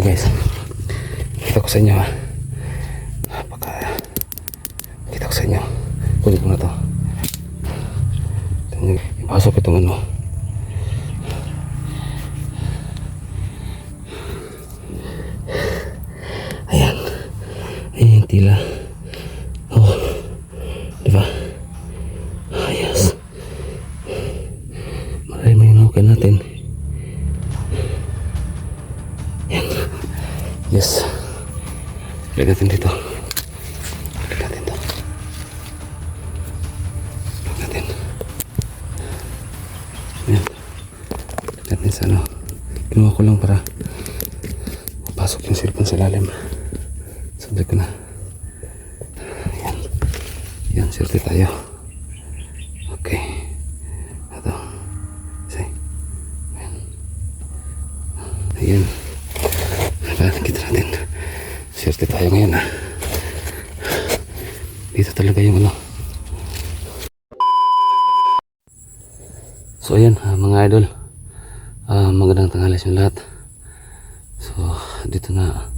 guys, kita ko sa inyo ha. Kita ko sa inyo. Kunin ko na to. Ipasok itong ano. Ayan. Ayan yung tila. Oh. Diba? Ayos. Marami mahinukan natin. Ayan. Yes. Lagyan natin dito. Lagyan natin to. Lagyan natin. Ayan. Lagyan natin sa ano. Kinuha ko lang para pasok yung cellphone sa lalim. Sabi ko na. Ayan. Ayan, swerte tayo. Okay. Ito. Say. Ayan. Ayan. Kita natin. Swerte tayo ngayon ha. Dito talaga yung ano. So ayan mga idol. Magandang tanghali sa lahat. So dito na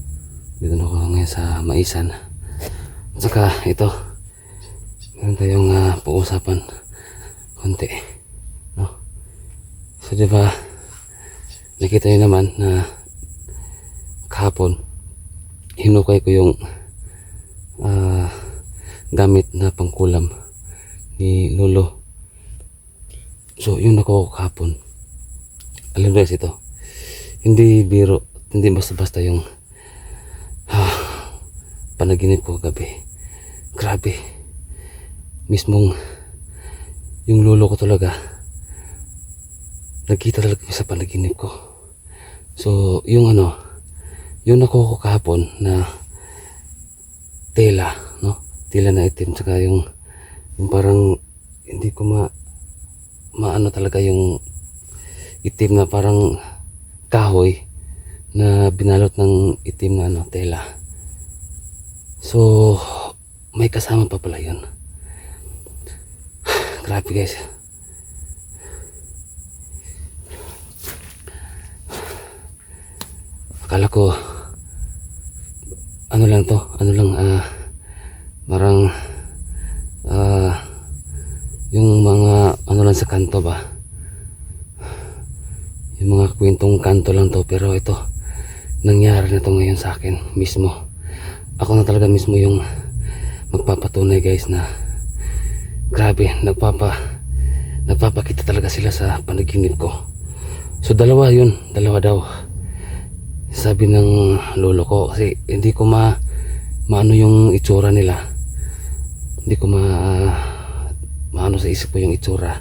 ako ngayon sa Maisan. At saka ito. Meron tayong pag-usapan konti. No? So diba nakita nyo naman na kahapon hinukay ko yung gamit na pangkulam ni Lolo. So yung nakuha ko kahapon, alam guys, ito hindi biro, hindi basta-basta yung panaginip ko gabi. Grabe, mismong yung lolo ko talaga nagkita talaga sa panaginip ko. So yung ano, yung nakuha ko kahapon na tela, no? Tela na itim, saka yung parang hindi ko maano talaga yung itim na parang kahoy na binalot ng itim na ano, tela. So may kasama pa pala yun. Grabe guys. Akala ko ano lang to, parang yung mga ano lang sa kanto ba, yung mga kwentong kanto lang to, pero ito nangyari na to ngayon sa akin mismo. Ako na talaga mismo yung magpapatunay guys na grabe, nagpapakita talaga sila sa panaginip ko. So dalawa daw sabi ng lolo ko, kasi hindi ko maano yung itsura nila, hindi ko maano sa isip ko yung itsura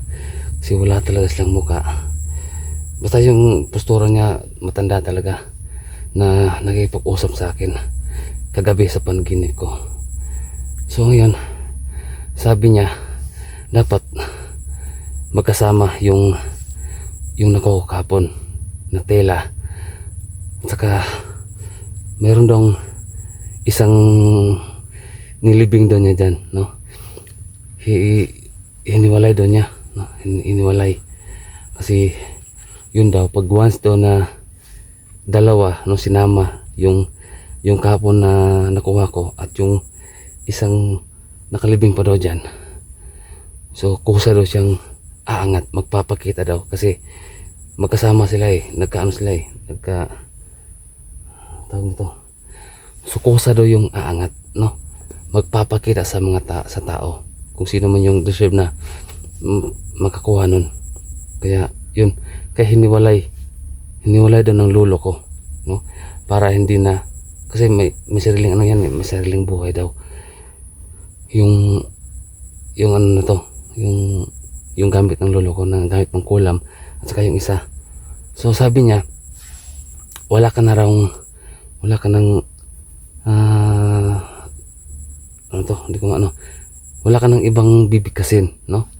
kasi wala talaga silang muka. Basta yung postura niya matanda talaga na nagipag-usap sa akin kagabi sa panaginip ko. So ngayon sabi niya dapat magkasama yung nakuha ko kahapon na tela. At saka meron daw isang nilibing daw niya dyan, no? Hiniwalay daw niya, no? Hiniwalay kasi yun daw, pag once daw na dalawa no sinama yung kahapon na nakuha ko at yung isang nakalibing pa daw dyan, so kusa daw siyang aangat, magpapakita daw kasi magkasama sila nagkaano sila tawag nito. So kusa daw yung aangat, no? Magpapakita sa mga sa tao kung sino man yung deserve na makakuha nun. Kaya yun, kaya hiniwalay daw ng lolo ko, no? Para hindi na, kasi may sariling ano yan, may sariling buhay daw yung ano na to, yung gamit ng lolo ko, na gamit pang kulam, at saka yung isa. So sabi niya wala ka nang ano to, hindi ko wala ka nang ibang bibigkasin, no?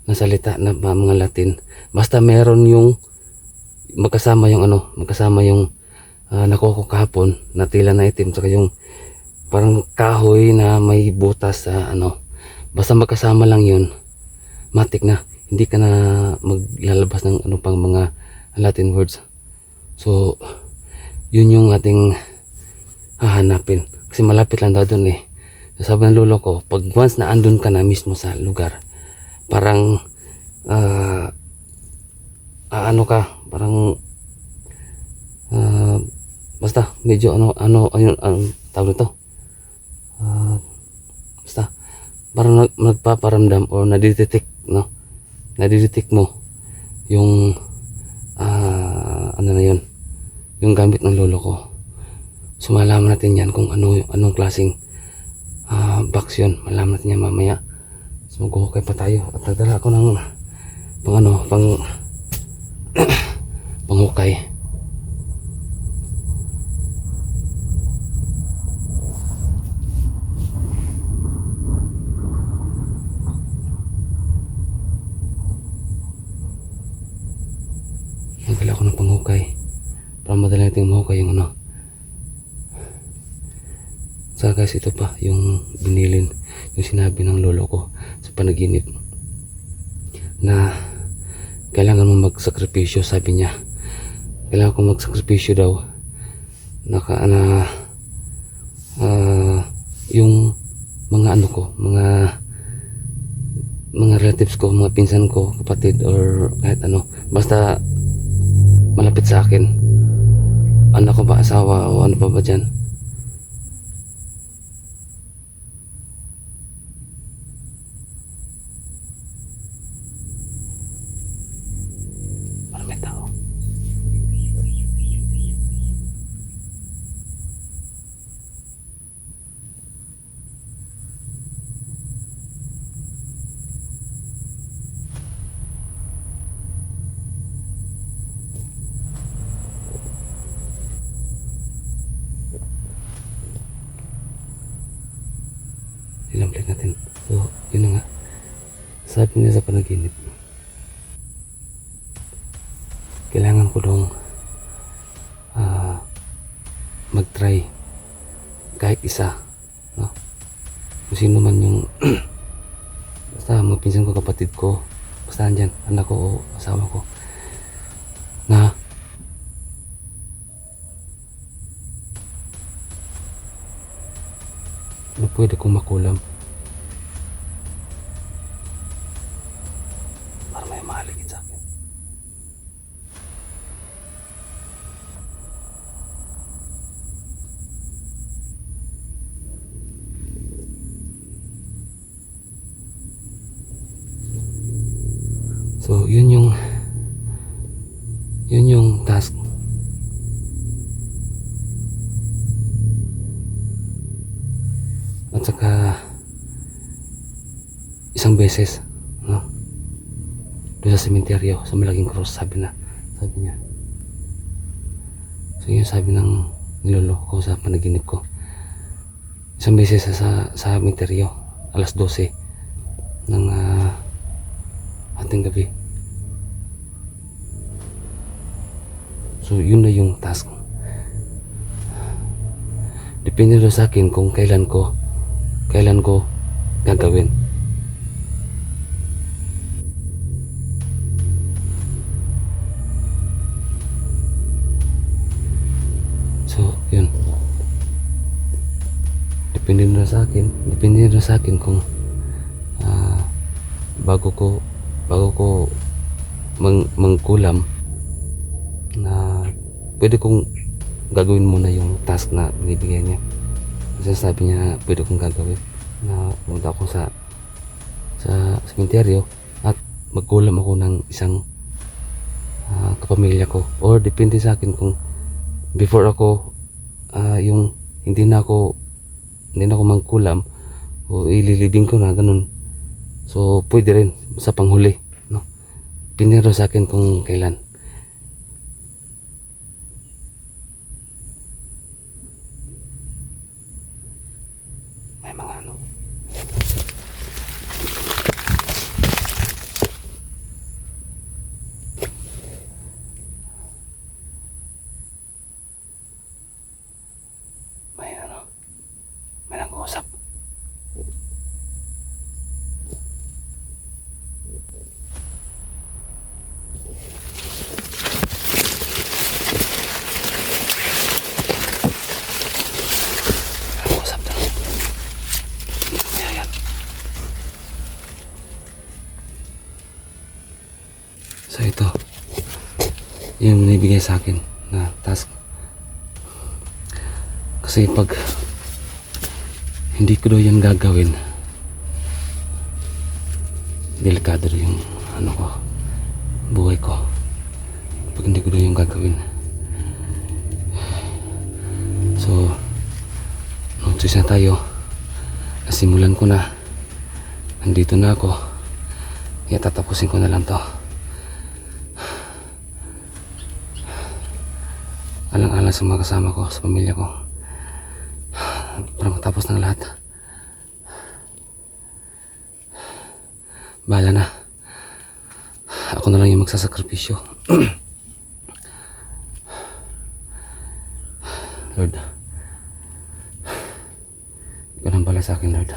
Na salita na mga Latin, basta meron yung magkasama yung nakuha ko kahapon na tila na itim, saka yung parang kahoy na may butas sa basta magkasama lang yun, matik na, hindi ka na maglalabas ng pang mga Latin words. So yun yung ating hahanapin. Kasi malapit lang daw dun eh. Sabi ng lolo ko, pag once na andun ka na mismo sa lugar, parang ano ka, parang basta medyo ano ayun ang tawag nito. Basta parang nagpaparamdam o nadidetect, no? Nadidetect mo yung ano na yun, yung gamit ng lolo ko. So malaman natin yan kung anong klaseng box yun. Malaman natin yan mamaya. So maghuhukay pa tayo at nagdala ako ng panghukay. Nagdala ako ng panghukay para madali natin mahukay yung ano. Saka guys, ito pa yung binilin, yung sinabi ng lolo ko sa panaginip na kailangan mo magsakripisyo. Sabi niya kailangan ko magsakripisyo daw yung mga ano ko, mga relatives ko, mga pinsan ko, kapatid or kahit ano, basta malapit sa akin, anak ko ba, asawa o ano pa ba dyan. May tao. Tinamplate natin. So, yun na nga. Sabi niya sa panaginip, kailangan ko dong mag-try kahit isa, no? Kung sino man yung basta mga pinsan ko, kapatid ko, basta andyan, anak ko o asawa ko, na pwede kong makulam para may mahaligid sa akin. So yun yung task. At saka isang beses, no, doon sa sementeryo sa Malaking Cross, sabi niya. So yun sabi ng nilolo ko sa panaginip ko. Isang beses sa sementeryo alas 12 ng ating gabi. So yun na yung task. Depende na sa akin kung kailan ko gagawin. So yun, depende na sa akin kung bago ko mangkulam na pwede kong gagawin muna yung task na binibigay niya. Kasi sabi niya pwede kong gagawin na pumunta ako sa sementeryo at magkulam ako ng isang kapamilya ko, or depende sa akin kung before ako yung hindi na ako mangkulam o ililibing ko na ganun. So pwede rin sa panghuli, no? Pinero sa akin kung kailan. May mga ano, may nag-uusap. yung binibigay sa akin na task. Kasi pag hindi ko daw yan gagawin, delikado rin yung ano ko, buhay ko. Pag hindi ko daw yung gagawin. So, notice na tayo. Nasimulan ko na. Nandito na ako. Kaya tatapusin ko na lang to. Alang-alang sa mga kasama ko, sa pamilya ko. Para matapos ng lahat. Bahala na. Ako na lang yung magsasakripisyo. Lord, ikaw nang bala sa akin, Lord.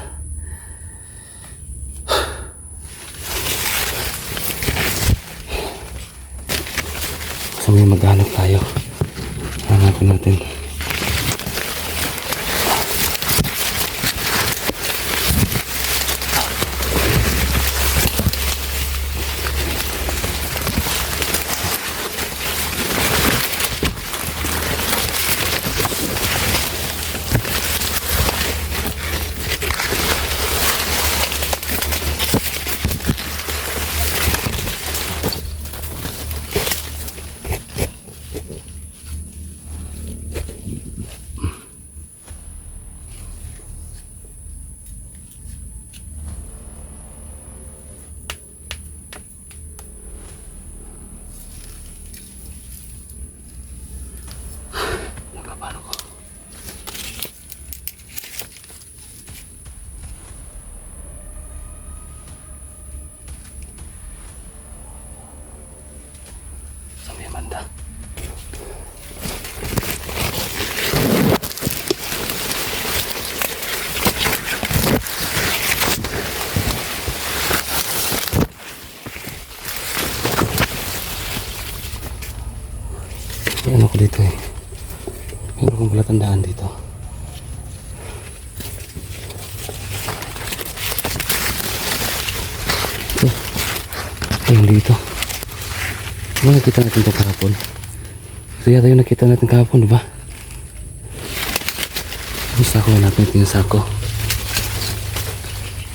So may maghanap tayo. Hanapin natin. Nakapano ko. Sa may Amanda. May ano ko dito eh. Meron kong palatandaan dito. Ito. Ayun dito. Diba nakita natin ito kahapon? Ito yata yung nakita natin kahapon, diba? Yung sako na natin, ito yung sako.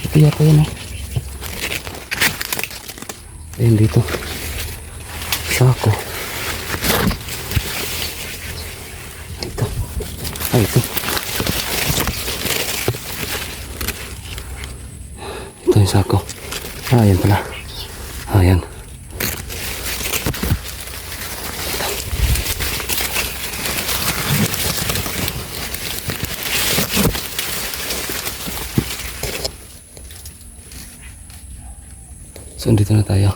Ito yata yun eh. Ayun dito. Sako. Ito. Ay, ito. Ito yung sako. Ah, ayan pala. Ah, ayan. So, dito na tayo.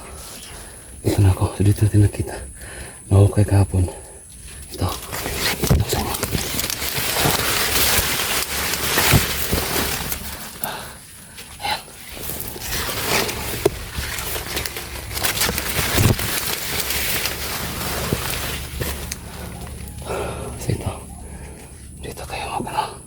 Dito na ako. So, dito natin nakita. Mahukay kahapon. Ito. Ito sa inyo. Ayan. So, ito. Dito tayo magano.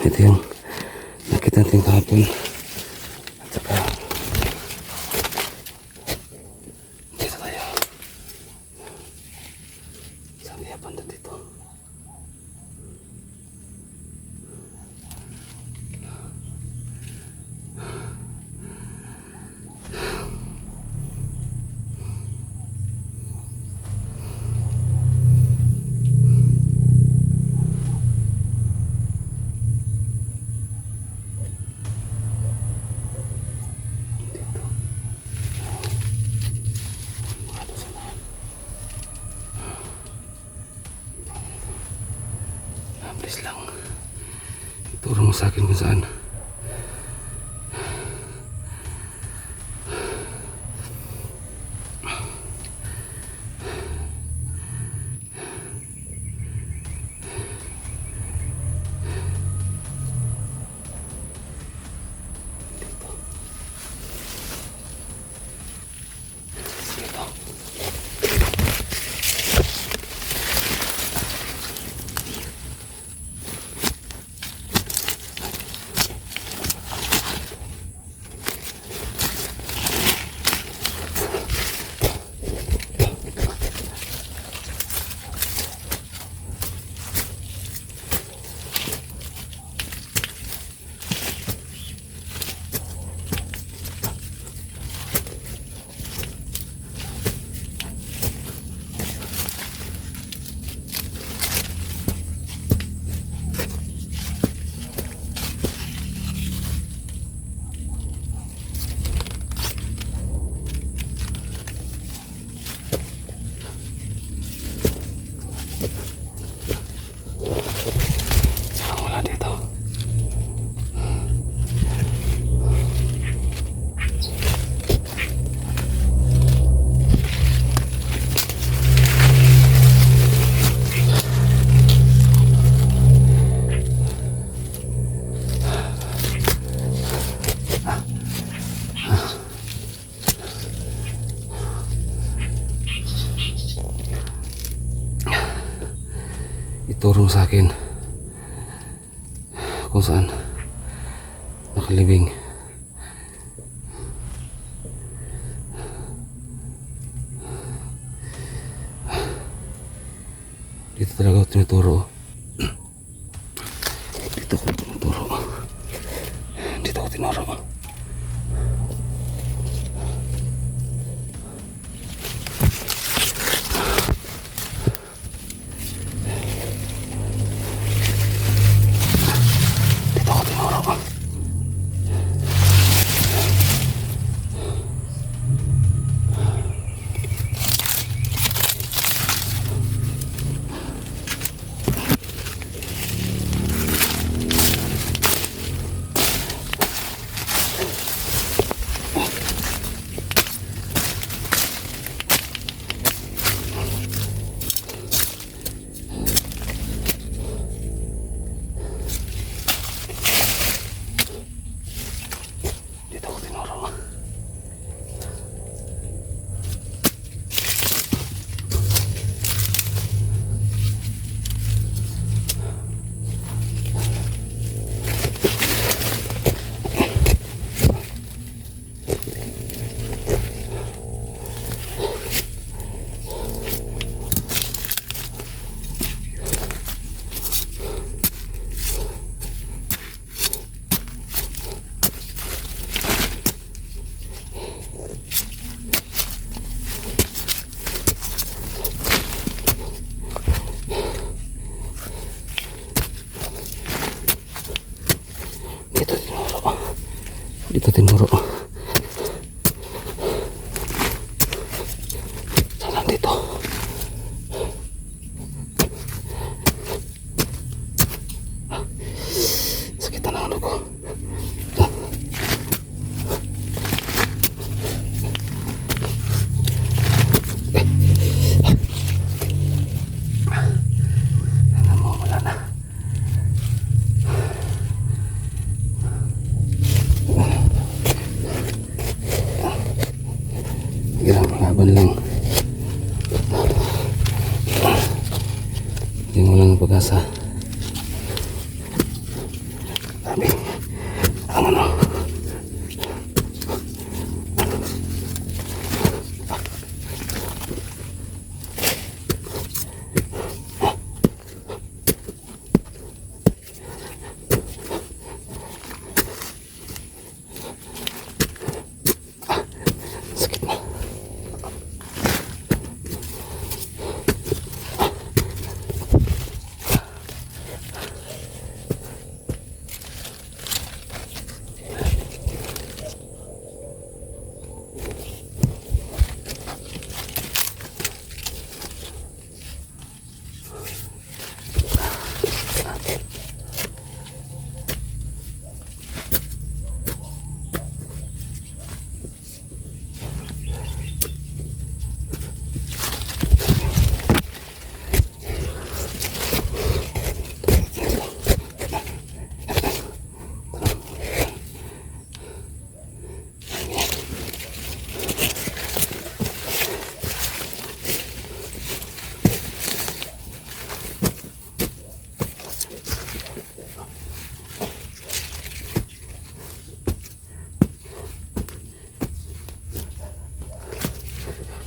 Ito yung nakita natin kahapon. At saka dito tayo. Sabi niya banda dito. Please lang. Ituro mo sa akin kung saan. nagturo sa akin kung saan nakalibing. Dito talaga ako tinuturo. Dito ako tinuturo. Dito ako tinuro. Dito ako tinuro. Dito ako tinuro. Dito tinuro. Dito tinuro. Saan dito? Sakit na ang ano ko. Ano mo, wala na. Laban lang. Hindi mo lang pag-asa. Sabi, ang ano. Sakit na.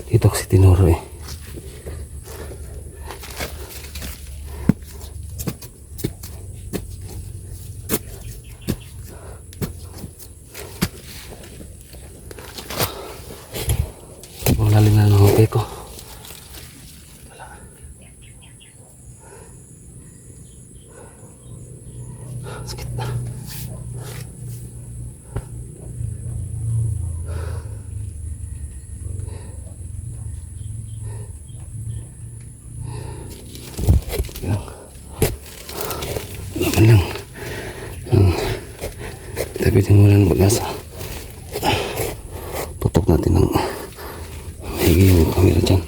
Dito ako si tinuro eh. Ang lalim na ng hukay ko. Sakit na. Laban lang. Tapitin mo lang pag-asa. Tutok natin ng maigi yung camera dyan.